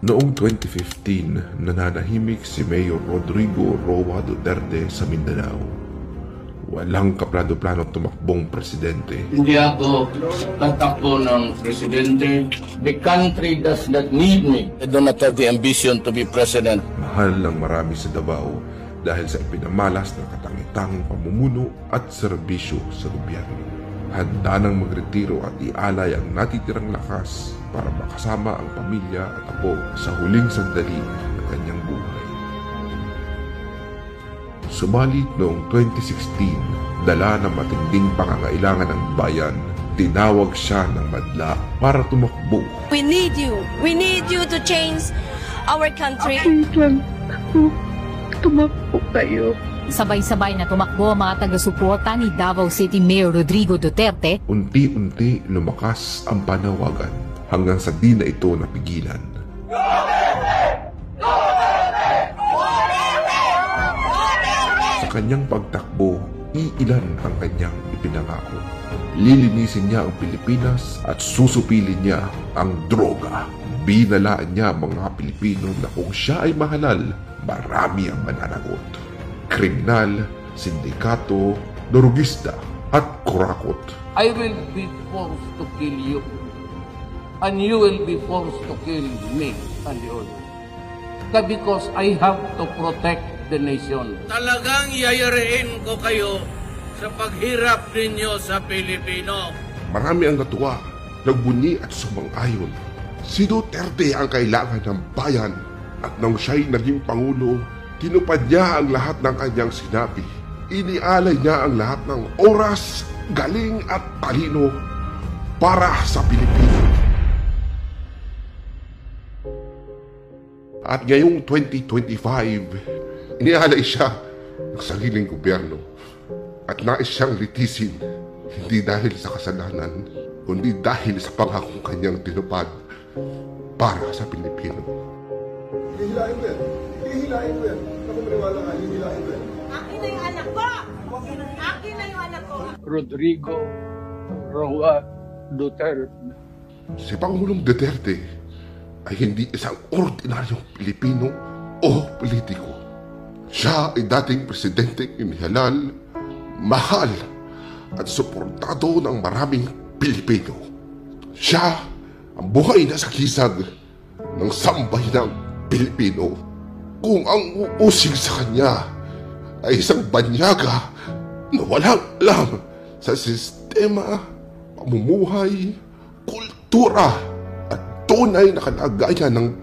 Noong 2015, nananahimik si Mayor Rodrigo Roa Duterte sa Mindanao. Walang kaplano-plano tumakbong presidente. Hindi ako tatakbo ng presidente. The country does not need me. I do not have the ambition to be president. Mahal ng marami sa Davao dahil sa ipinamalas na katangi-tanging pamumuno at serbisyo sa gobyerno. Handa nang magretiro at ialay ang natitirang lakas para makasama ang pamilya at apo sa huling sandali ng kanyang buhay. Subalit noong 2016, dala ng matinding pangangailangan ng bayan, tinawag siya ng madla para tumakbo. We need you. We need you to change our country. Please lang ako, tumakbo kayo. Sabay-sabay na tumakbo ang mga taga-suporta ni Davao City Mayor Rodrigo Duterte. Unti-unti lumakas ang panawagan hanggang sa di na ito napigilan. Sa kanyang pagtakbo, iilan ang kanyang ipinangako. Lilinisin niya ang Pilipinas at susupilin niya ang droga. Binalaan niya ang mga Pilipino na kung siya ay mahalal, marami ang mananagot. Kriminal, sindikato, dorugista at kurakot. I will be forced to kill you. And you will be forced to kill me and you. Because I have to protect the nation. Talagang yayariin ko kayo sa paghirap ninyo sa Pilipino. Marami ang natuwa, nagbunyi at sumang-ayon. Si Duterte ang kailangan ng bayan at nang siya'y naging Pangulo, tinupad niya ang lahat ng kanyang sinabi. Inialay niya ang lahat ng oras, galing at talino para sa Pilipino. At ngayong 2025, inialay siya ng sariling gobyerno at nais siyang litisin, hindi dahil sa kasalanan, kundi dahil sa pangakong kanyang tinupad para sa Pilipino. Hihilain ko yan. Hihilain ko yan. Ako maniwala ka, hihilain ko yan. Akin na yung anak ko! Akin na yung anak ko! Rodrigo Roa Duterte. Si Pangulong Duterte ay hindi isang ordinaryong Pilipino o politiko. Siya ay dating presidenteng inihalal, mahal at suportado ng maraming Pilipino. Siya ang buhay na sakisag ng sambayanang Pilipino. Kung ang uusig sa kanya ay isang banyaga na walang alam sa sistema, pamumuhay, kultura at tunay na kalagayan ng